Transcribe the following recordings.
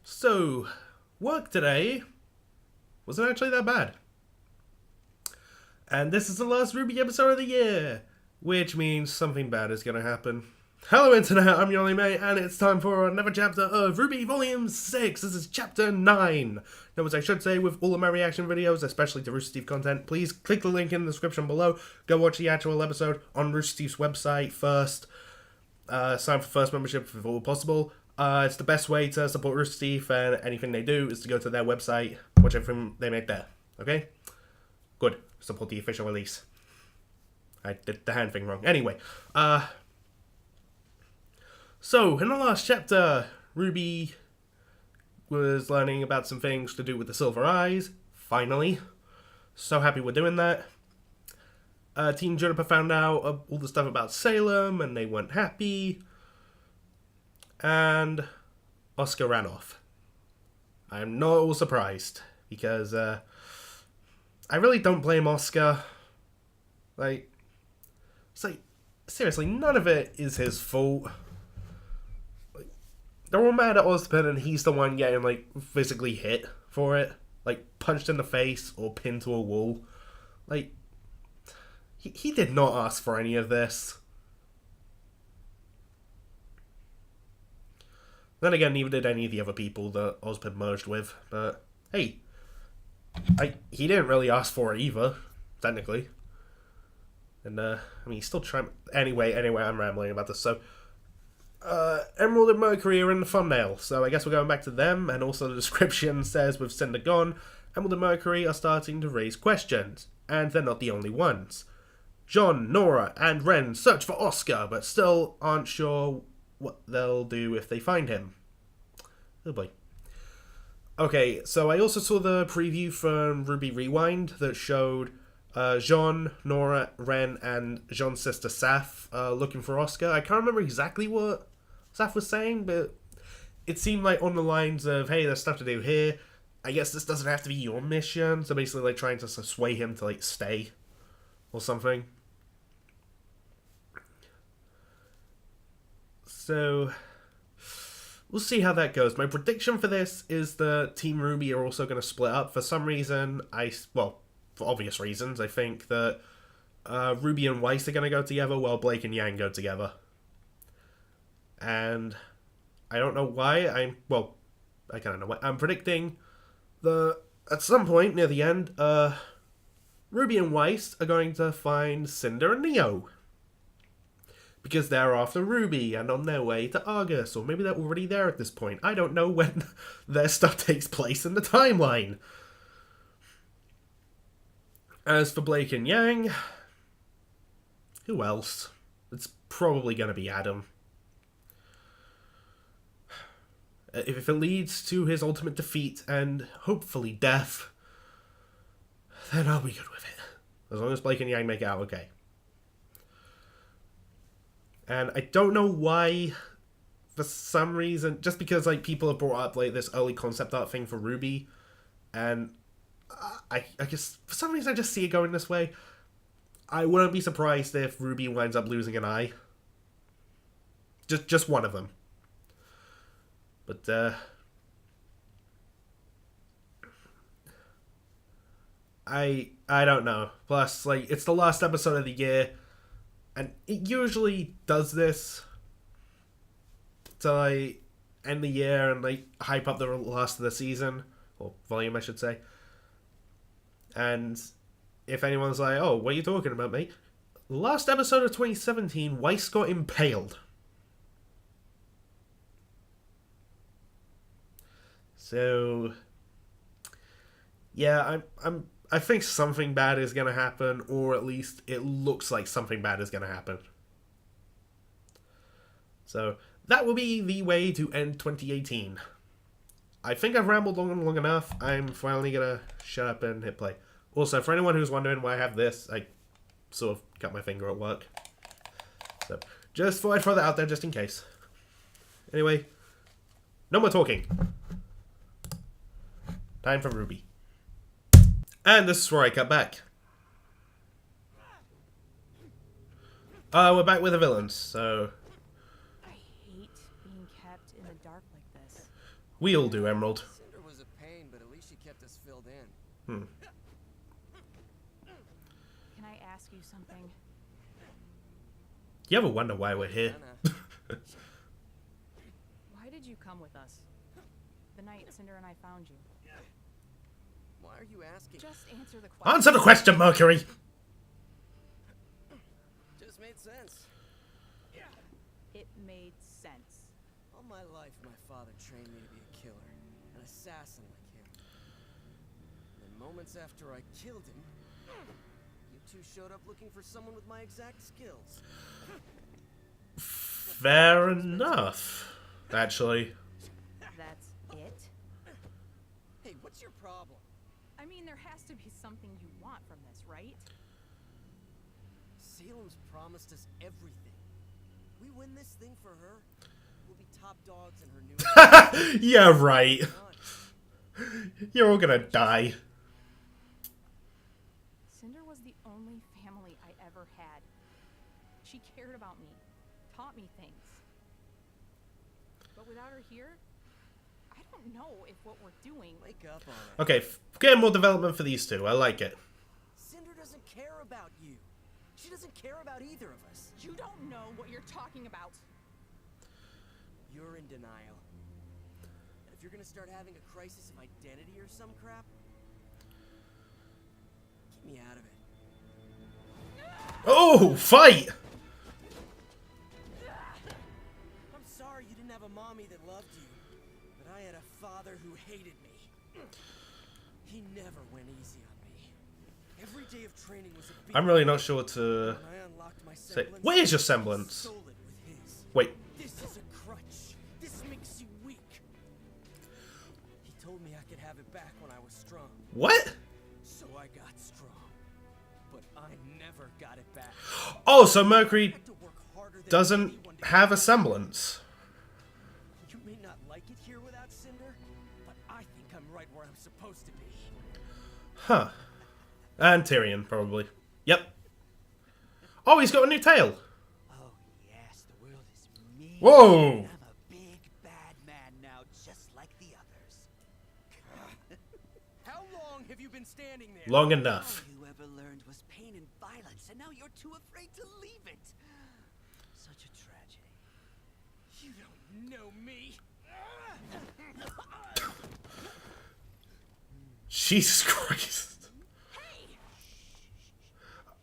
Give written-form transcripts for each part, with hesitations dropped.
So, work today wasn't actually that bad. And this is the last RWBY episode of the year, which means something bad is going to happen. Hello Internet, I'm your only mate, and it's time for another chapter of RWBY Volume 6. This is Chapter 9. Now, as I should say, with all of my reaction videos, especially to Rooster Teeth content, please click the link in the description below. Go watch the actual episode on Rooster Teeth's website first. Sign for first membership if all possible. It's the best way to support Rooster Teeth, and anything they do is to go to their website, watch everything they make there. Okay? Good. Support the official release. I did the hand thing wrong. Anyway, so, in the last chapter, RWBY was learning about some things to do with the Silver Eyes. Finally. So happy we're doing that. Team Juniper found out all the stuff about Salem, and they weren't happy. And Oscar ran off. I'm not all surprised, because I really don't blame Oscar. Seriously, none of it is his fault. They're all mad at Ozpin, and he's the one getting, physically hit for it. Punched in the face or pinned to a wall. He did not ask for any of this. Then again, neither did any of the other people that Ozpin merged with. But, hey, he didn't really ask for it either, technically. And, he's still trying... Anyway, I'm rambling about this. So, Emerald and Mercury are in the thumbnail, so I guess we're going back to them, and also the description says with Cinder gone, Emerald and Mercury are starting to raise questions, and they're not the only ones. John, Nora, and Ren search for Oscar, but still aren't sure what they'll do if they find him. Oh boy. Okay, so I also saw the preview from RWBY Rewind that showed Jean, Nora, Ren, and Jean's sister Saf looking for Oscar. I can't remember exactly what Saf was saying, but it seemed like on the lines of, hey, there's stuff to do here. I guess this doesn't have to be your mission. So basically, trying to sway him to, stay or something. So, we'll see how that goes. My prediction for this is that Team RWBY are also going to split up. For some reason, for obvious reasons, I think that Ruby and Weiss are going to go together while Blake and Yang go together. And I don't know why. I kind of know why. I'm predicting that at some point near the end, Ruby and Weiss are going to find Cinder and Neo. Because they're after Ruby and on their way to Argus. Or maybe they're already there at this point. I don't know when their stuff takes place in the timeline. As for Blake and Yang, who else? It's probably going to be Adam. If it leads to his ultimate defeat and hopefully death, then I'll be good with it. As long as Blake and Yang make it out okay. And I don't know why, for some reason, just because people have brought up this early concept art thing for RWBY, and I guess for some reason I just see it going this way. I wouldn't be surprised if RWBY winds up losing an eye. Just one of them. But I don't know. Plus, it's the last episode of the year, and it usually does this to end the year and hype up the last of the season, or volume I should say. And if anyone's like, oh, what are you talking about, mate? Last episode of 2017, Weiss got impaled. So, yeah, I think something bad is going to happen, or at least it looks like something bad is going to happen. So, that will be the way to end 2018. I think I've rambled long enough. I'm finally going to shut up and hit play. Also, for anyone who's wondering why I have this, I sort of cut my finger at work. So, just thought I'd throw that out there just in case. Anyway, no more talking. Time for RWBY. And this is where I cut back. We're back with the villains, so... I hate being kept in the dark like this. We all do, Emerald. Cinder was a pain, but at least she kept us filled in. Hmm. Can I ask you something? You ever wonder why we're here? Why did you come with us? The night Cinder and I found you. Why are you asking? Just answer the question. Answer the question, Mercury! Just made sense. It made sense. All my life, my father trained me to be a killer, an assassin like him. And then moments after I killed him, you two showed up looking for someone with my exact skills. Fair enough, actually. That's it? Hey, what's your problem? I mean, there has to be something you want from this, right? Salem's promised us everything. We win this thing for her, we'll be top dogs in her new Yeah, right. You're all gonna die. Cinder was the only family I ever had. She cared about me, taught me things. But without her here, I don't know if what we're doing... Wake up on it. Okay, getting more development for these two. I like it. Cinder doesn't care about you. She doesn't care about either of us. You don't know what you're talking about. You're in denial. And if you're gonna start having a crisis of identity or some crap, get me out of it. Oh, fight! I'm sorry you didn't have a mommy that loved you, but I had a father who hated me. He never went easy on me. Every day of training was a big I'm really not sure what to When I unlocked my say. semblance, Where is your I semblance? stole it with his. Wait. This is a crutch. This makes you weak. He told me I could have it back when I was strong. What? So I got strong. But I never got it back. Oh, so I Mercury had to work harder than doesn't anyone to have a semblance. You may not like it here without Cinder, but I think I'm right where I'm supposed to be. Huh. And Tyrion, probably. Yep. Oh, he's got a new tail. Oh, yes, the world is mean. Whoa! I'm a big, bad man now, just like the others. How long have you been standing there? Long All enough. you ever learned was pain and violence, and now you're too afraid to leave it. Such a tragedy. You don't know me. Jesus Christ.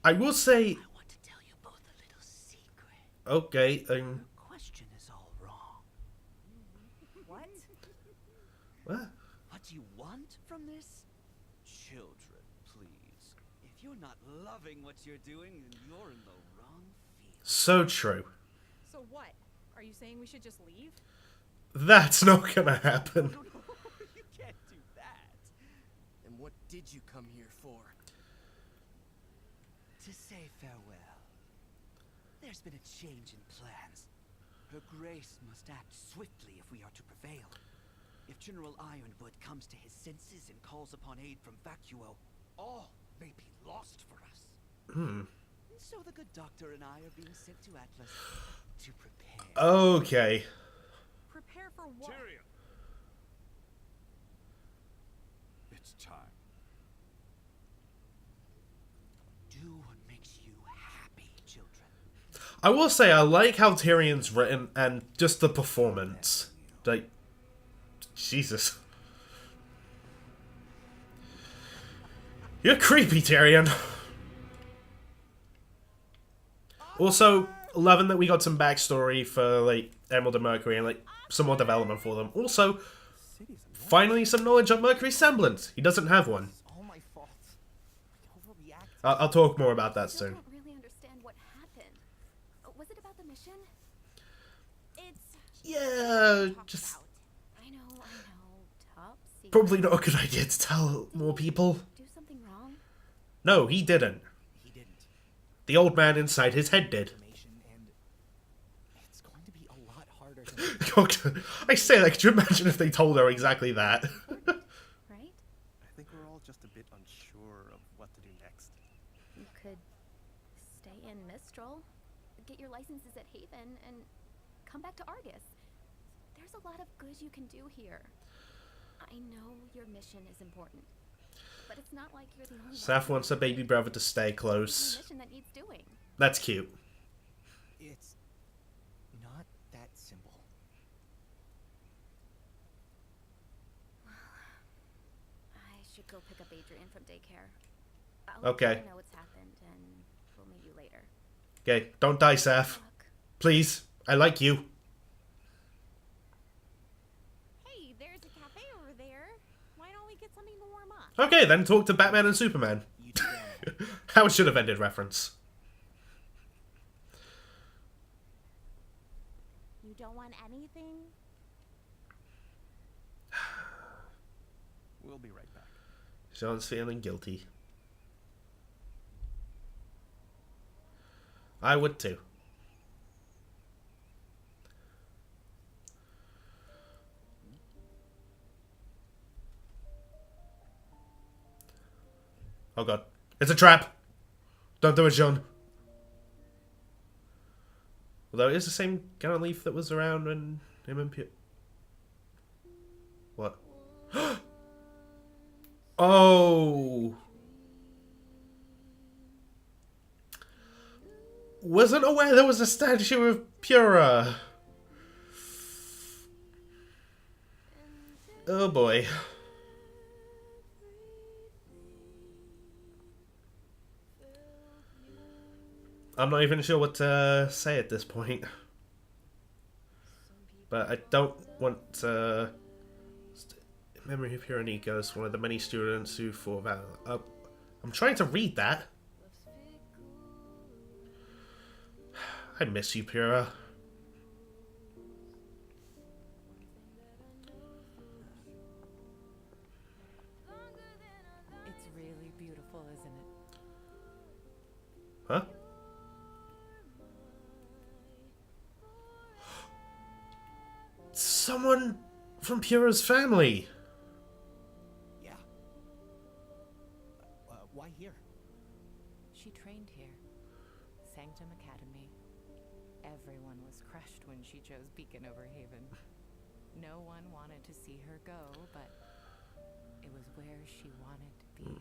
I will say... I want to tell you both a little secret. Okay, The question is all wrong. What? What? What do you want from this? Children, please. If you're not loving what you're doing, then you're in the wrong field. So true. So what? Are you saying we should just leave? That's not gonna happen. No, you can't do that. And what did you come here for? To say farewell. There's been a change in plans. Her Grace must act swiftly if we are to prevail. If General Ironwood comes to his senses and calls upon aid from Vacuo, all may be lost for us. Hmm. So the good doctor and I are being sent to Atlas to prepare. Okay. Prepare for what? Tyrion. It's time. Do what makes you happy, children. I will say I like how Tyrion's written and just the performance. Like, Jesus. You're creepy, Tyrion. Also, loving that we got some backstory for, like, Emerald and Mercury and, like, some more development for them. Also, finally some knowledge of Mercury's semblance. He doesn't have one. All my fault. I overreacted. I'll talk more about that I soon. don't really understand what happened. Was it about the mission? It's Yeah, talked just about. I know, top secret. probably not a good idea to tell more people. Do something wrong? No, he didn't. He didn't. The old man inside his head did. Information, and it's going to be a lot harder than God, I say that, could you imagine if they told her exactly that? Right? I think we're all just a bit unsure of what to do next. You could stay in Mistral, get your licenses at Haven, and come back to Argus. There's a lot of good you can do here. I know your mission is important, but it's not like you're the only Saf one. wants her baby brother to stay It's close. my mission that needs doing. That's cute. It's not that simple. I should go pick up Adrian from daycare. I'll Okay. let you know what's happened, and we'll meet you later. Okay, don't die, Saf. Look. Please. I like you. Hey, there's a cafe over there. Why don't we get something to warm up? Okay, then talk to Batman and Superman. You do that. How it should have ended reference. You don't want anything? We'll be right back. Sean's feeling guilty. I would too. Oh god. It's a trap! Don't do it, Sean. Although it is the same Gallant Leaf that was around when him and What? Oh! Wasn't aware there was a statue of Pyrrha. Oh boy. I'm not even sure what to say at this point. But I don't want Memory of Pyrrha Nikos, one of the many students who fought valor. I'm trying to read that. I miss you, Pyrrha. It's really beautiful, isn't it? Huh? Someone from Pyrrha's family. Yeah. Why here? She trained here. Sanctum Academy. Everyone was crushed when she chose Beacon over Haven. No one wanted to see her go, but it was where she wanted to be.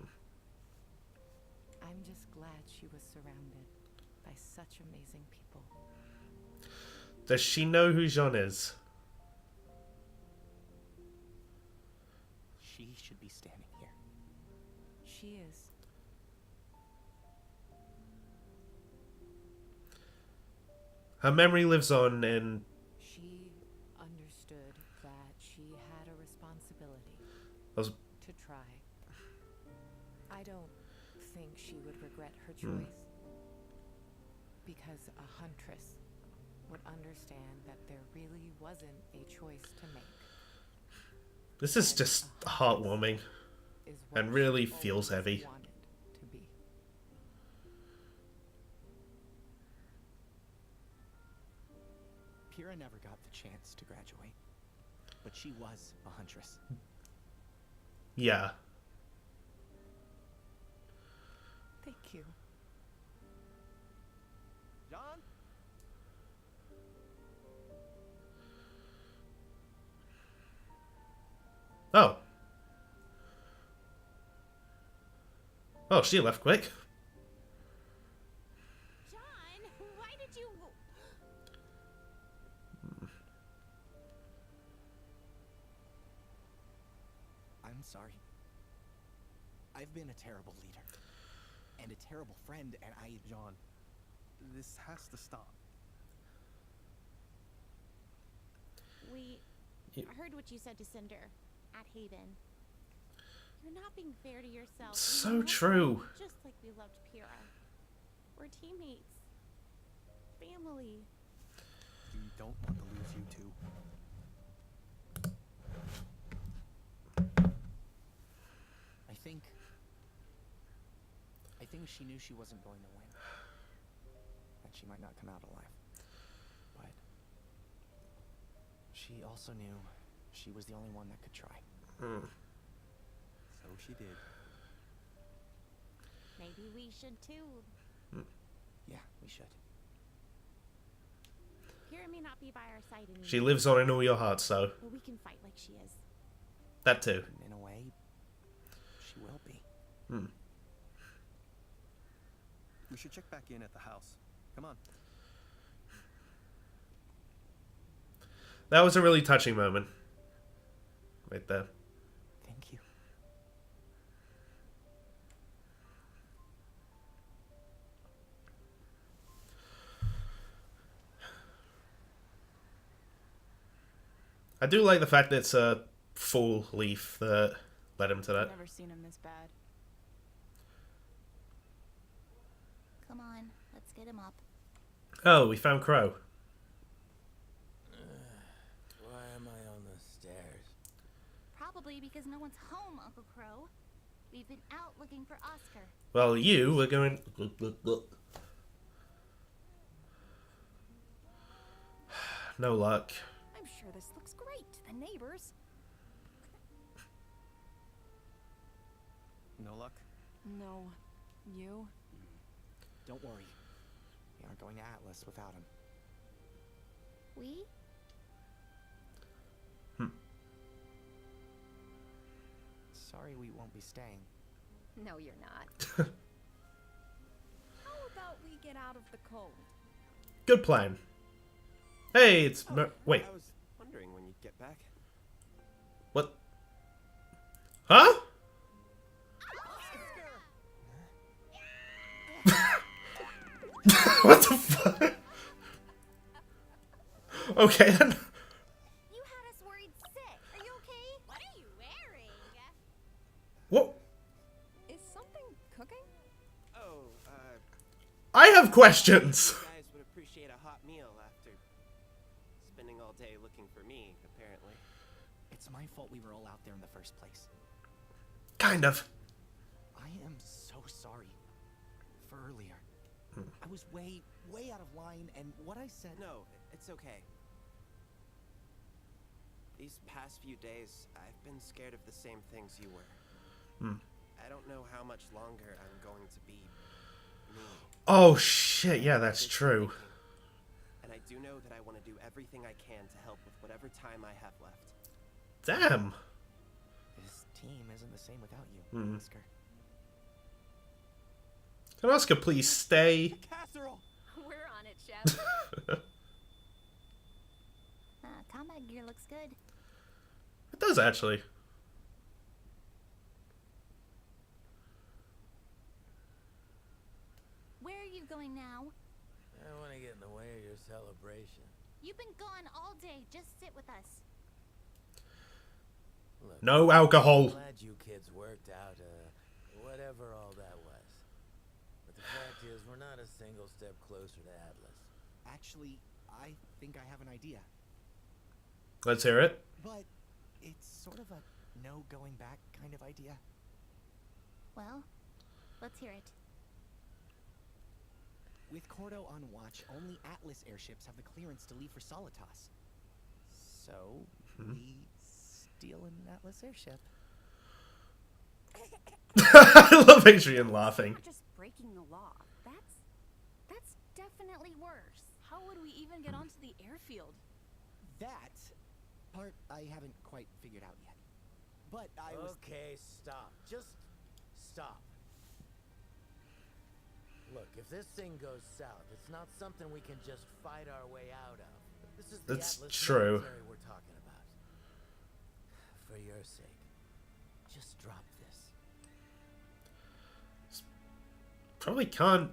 I'm just glad she was surrounded by such amazing people. Does she know who Jean is? She should be standing here. She is. Her memory lives on in... She understood that she had a responsibility Those... to try. I don't think she would regret her choice. Because a huntress would understand that there really wasn't a choice to make. This is just heartwarming Is what and really she feels always heavy. wanted to be. Pyrrha never got the chance to graduate, but she was a huntress. Yeah. Thank you. John? Oh. Oh, she left quick. John, why did you... I'm sorry. I've been a terrible leader. And a terrible friend, and John, this has to stop. We You- heard what you said to Cinder at Haven. You're not being fair to yourself. So We love true. you just like we loved Pyrrha. We're teammates. Family. We don't want to lose you two. I think she knew she wasn't going to win. And she might not come out alive. But she also knew she was the only one that could try. So she did. Maybe we should too. Yeah, we should. Pyrrha may not be by our side anymore. She lives on in all your hearts, though. But we can fight like she is. That too. And in a way, she will be. Hmm. We should check back in at the house. Come on. That was a really touching moment. Right there. Thank you. I do like the fact that it's a full leaf that led him to I've that. never seen him this bad. Come on, let's get him up. Oh, we found Crow. Why am I on the stairs? Probably because no one's home, Uncle Crow. We've been out looking for Oscar. Well, you were going... No luck. I'm sure this looks great to the neighbors. No luck? No. You? Don't worry. We aren't going to Atlas without him. We? Sorry we won't be staying. No, you're not. How about we get out of the cold? Good plan. Hey, it's... Wait. I was wondering when you'd get back. What? Huh? What the fuck? Okay then. You had us worried sick. Are you okay? What are you wearing? What? Is something cooking? Oh, I have questions. you guys would appreciate a hot meal after spending all day looking for me, apparently. It's my fault we were all out there in the first place. Kind of. I am so sorry for earlier. I was way out of line, and what I said... No, it's okay. These past few days, I've been scared of the same things you were. I don't know how much longer I'm going to be me. Oh shit, yeah, that's true. And I do know that I want to do everything I can to help with whatever time I have left. Damn. This team isn't the same without you, Oscar. Can Oscar please stay? Casserole! We're on it, Chef. Combat gear looks good. It does actually. Where are you going now? I don't want to get in the way of your celebration. You've been gone all day. Just sit with us. Look, No alcohol. I'm glad you kids worked out, whatever all that was. But the fact is, we're not a single step closer to Atlas. Actually, I think I have an idea. Let's hear it. But it's sort of a no going back kind of idea. Well, let's hear it. With Cordo on watch, only Atlas airships have the clearance to leave for Solitas. So, we steal an Atlas airship. I love Adrian laughing. Not just breaking the law. That's definitely worse. How would we even get onto the airfield? That part I haven't quite figured out yet. But I was... Okay, stop. Just stop. Look, if this thing goes south, it's not something we can just fight our way out of. This is the That's Atlas true. military we're talking about. For your sake, just drop this. Probably can't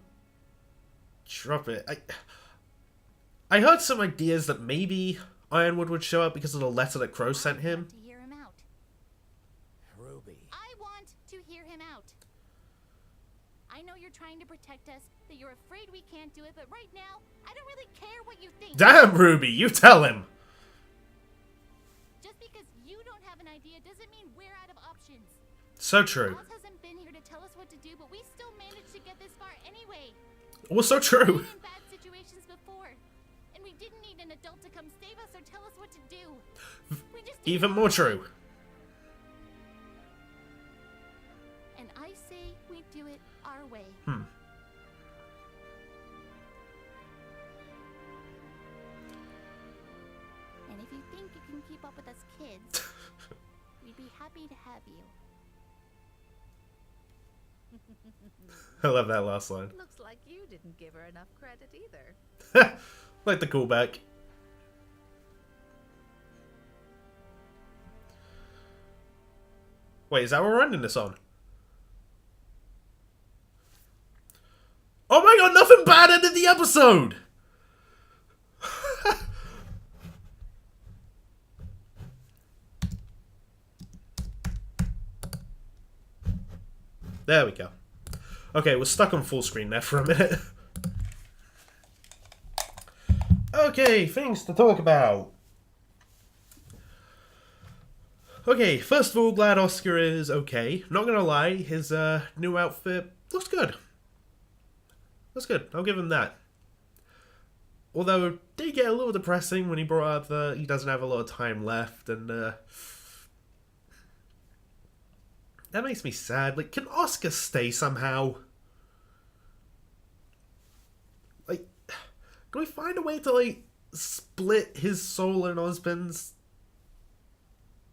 drop it. I heard some ideas that maybe Ironwood would show up because of the letter that Crow sent him. To hear him out. Ruby. I want to hear him out. I know you're trying to protect us, that you're afraid we can't do it, but right now, I don't really care what you think. Damn, Ruby, you tell him. Just because you don't have an idea doesn't mean we're out of options. So true. Oz hasn't been here to tell us what to do, but we still managed to get this far anyway. Also We've true. been in bad situations before, and we didn't need an adult to come save us or tell us what to do. We just did Even it more our true. way. And I say we do it our way. And if you think you can keep up with us kids, we'd be happy happy to have you. I love that last line. Looks like you didn't give her enough credit either. Like the callback. Wait, is that what we're ending this on? Oh my god, nothing bad ended the episode! There we go. Okay, we're stuck on full screen there for a minute. Okay, things to talk about. Okay, first of all, glad Oscar is okay. Not gonna lie, his new outfit looks good. Looks good, I'll give him that. Although, it did get a little depressing when he brought up that he doesn't have a lot of time left, and that makes me sad. Like, can Oscar stay somehow? Like, can we find a way to, like, split his soul and Osmond's?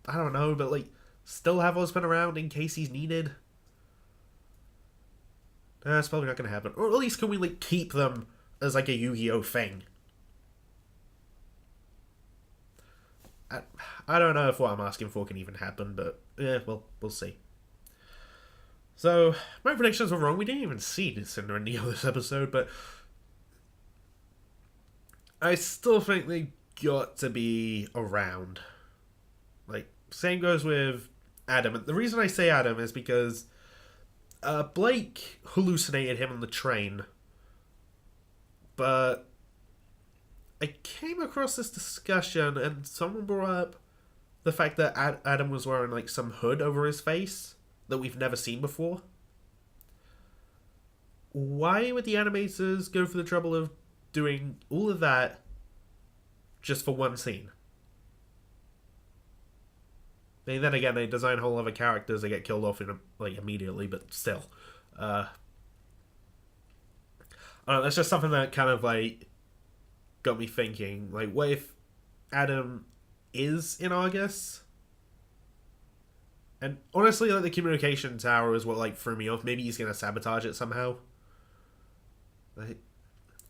I don't know, but, like, still have Osmond around in case he's needed? That's probably not going to happen. Or at least can we, like, keep them as, like, a Yu-Gi-Oh thing? I don't know if what I'm asking for can even happen, but, yeah, well, we'll see. So, my predictions were wrong. We didn't even see Cinder in the other episode, but I still think they got to be around. Like, same goes with Adam. And the reason I say Adam is because Blake hallucinated him on the train, but I came across this discussion and someone brought up the fact that Adam was wearing, like, some hood over his face that we've never seen before. Why would the animators go for the trouble of doing all of that just for one scene? I mean, then again, they design whole other characters that get killed off in like immediately, but still. I don't know, that's just something that kind of like got me thinking. Like, what if Adam is in Argus? And honestly, like, the communication tower is what, like, threw me off. Maybe he's gonna sabotage it somehow. Like,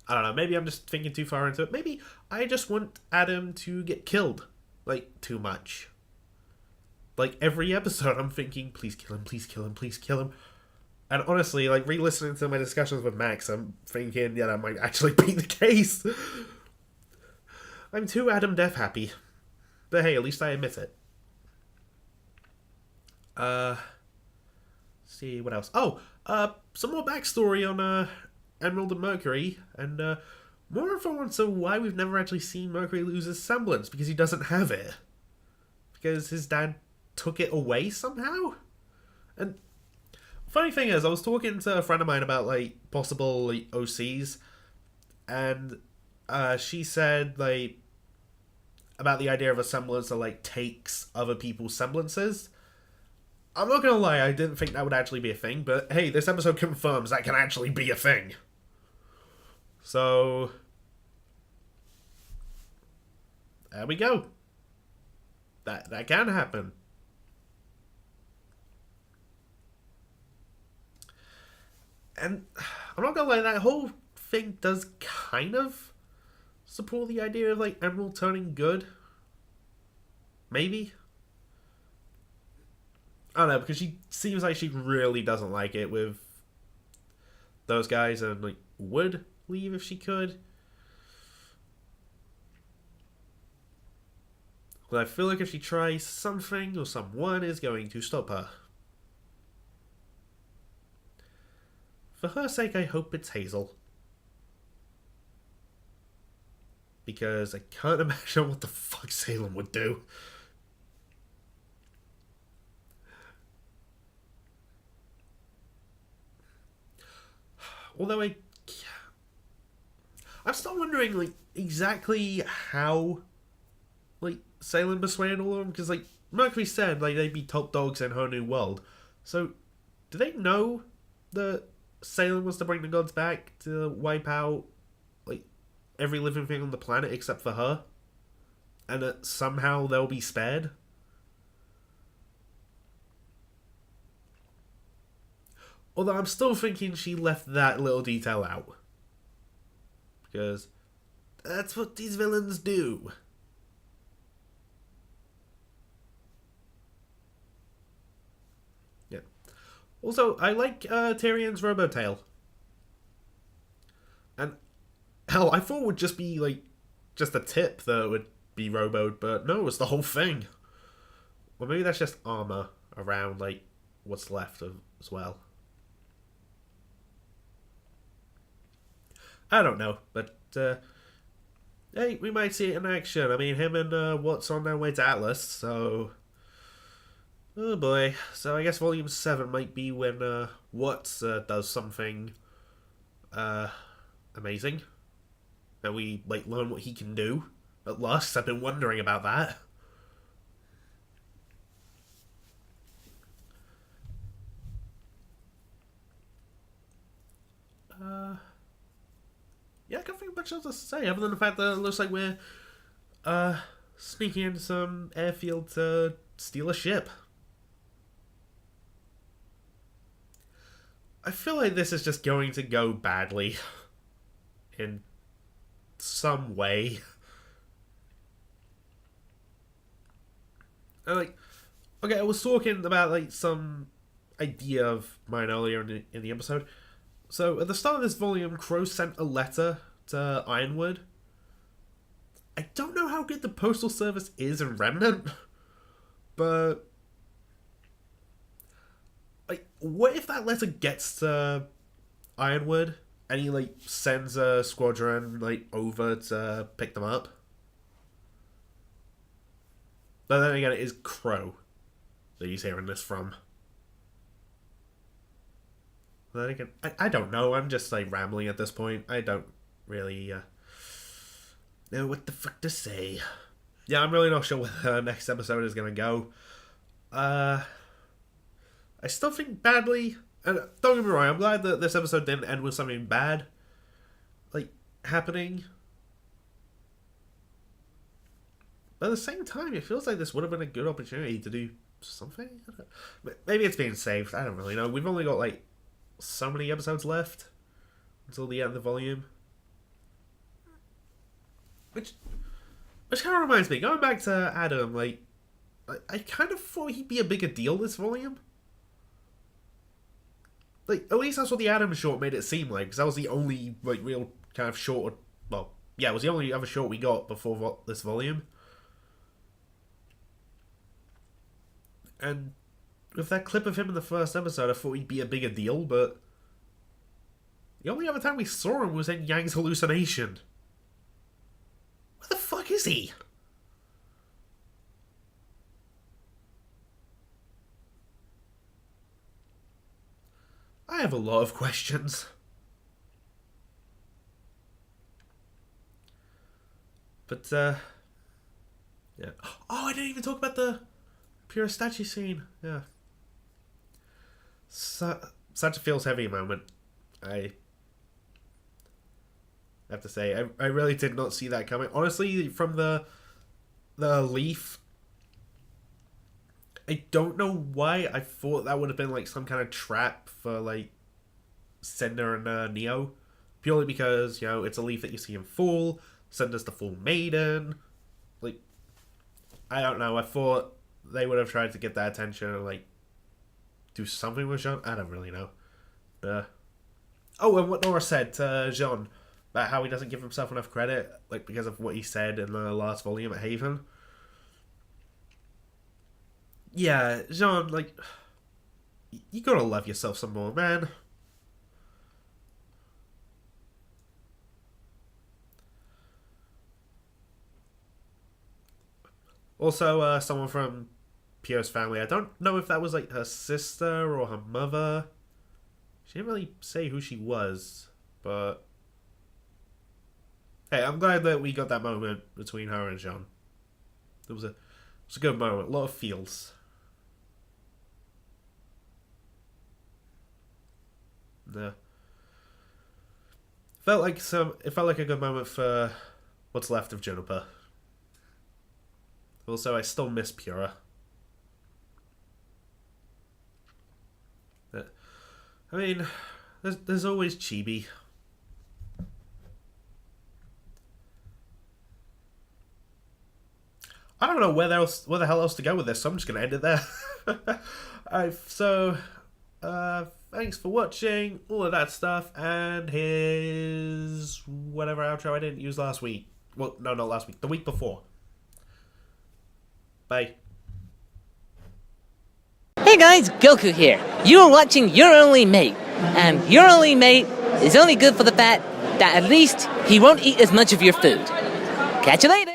I don't know. Maybe I'm just thinking too far into it. Maybe I just want Adam to get killed, like, too much. Like, every episode I'm thinking, please kill him, please kill him, please kill him. And honestly, like, re-listening to my discussions with Max, I'm thinking, yeah, that might actually be the case. I'm too Adam death happy. But hey, at least I admit it. See what else. Oh, some more backstory on Emerald and Mercury, and more info on why we've never actually seen Mercury lose his semblance, because he doesn't have it. Because his dad took it away somehow. And funny thing is, I was talking to a friend of mine about, like, possible, like, OCs, and she said, like, about the idea of a semblance that, like, takes other people's semblances. I'm not gonna lie, I didn't think that would actually be a thing, but hey, this episode confirms that can actually be a thing. So, there we go. That can happen. And I'm not gonna lie, that whole thing does kind of support the idea of, like, Emerald turning good. Maybe. I don't know, because she seems like she really doesn't like it with those guys and, like, would leave if she could. But I feel like if she tries, something or someone is going to stop her. For her sake, I hope it's Hazel. Because I can't imagine what the fuck Salem would do. Although I'm still wondering, like, exactly how, like, Salem persuaded all of them, because, like, Mercury said, like, they'd be top dogs in her new world. So, do they know that Salem was to bring the gods back to wipe out, like, every living thing on the planet except for her? And that somehow they'll be spared? Although I'm still thinking she left that little detail out. Because that's what these villains do. Yeah. Also, I like Tyrion's Robotail. And hell, I thought it would just be like just a tip that would be roboed, but no, it's the whole thing. Well, maybe that's just armor around like what's left of as well. I don't know, but hey, we might see it in action. I mean, him and Watt's on their way to Atlas, so oh boy. So I guess Volume 7 might be when Watts does something amazing. And we like learn what he can do. At last, I've been wondering about that. Yeah, I can't think of much else to say other than the fact that it looks like we're sneaking into some airfield to steal a ship. I feel like this is just going to go badly in some way. Like, okay, I was talking about like some idea of mine earlier in the episode. So at the start of this volume, Crow sent a letter to Ironwood. I don't know how good the postal service is in Remnant, but like, what if that letter gets to Ironwood and he like sends a squadron like over to pick them up? But then again, it is Crow that he's hearing this from. But then again, I don't know. I'm just like rambling at this point. I don't really know what the fuck to say. Yeah, I'm really not sure where the next episode is gonna go. I still think badly, and don't get me wrong, I'm glad that this episode didn't end with something bad like happening. But at the same time, it feels like this would have been a good opportunity to do something. Maybe it's being saved. I don't really know. We've only got like so many episodes left until the end of the volume. Which kind of reminds me, going back to Adam, like, I kind of thought he'd be a bigger deal this volume. Like, at least that's what the Adam short made it seem like, because that was the only, like, real kind of short, well, yeah, it was the only other short we got before this volume. And with that clip of him in the first episode, I thought he'd be a bigger deal, but the only other time we saw him was in Yang's hallucination. Where the fuck is he? I have a lot of questions. But, yeah. Oh, I didn't even talk about the Pyrrha statue scene. Yeah. Such a feels heavy moment. I have to say, I really did not see that coming. Honestly, from the leaf, I don't know why I thought that would have been like some kind of trap for like Cinder and Neo. Purely because, you know, it's a leaf that you see him fall. Cinder's the full maiden. Like, I don't know. I thought they would have tried to get that attention and like do something with Jean. I don't really know. Oh, and what Nora said to Jean about how he doesn't give himself enough credit, like because of what he said in the last volume at Haven. Yeah, Jean, like, you gotta love yourself some more, man. Also, someone from Pyrrha's family. I don't know if that was like her sister or her mother. She didn't really say who she was, but hey, I'm glad that we got that moment between her and Jean. It was a good moment. A lot of feels. Yeah. It felt like a good moment for what's left of Juniper. Also, I still miss Pyrrha. I mean, there's always Chibi. I don't know where the hell else to go with this, so I'm just going to end it there. Alright, so, thanks for watching, all of that stuff, and here's whatever outro I didn't use last week. Well, no, not last week, the week before. Bye. Hey guys, Goku here. You are watching Your Only Mate, and Your Only Mate is only good for the fact that at least he won't eat as much of your food. Catch you later!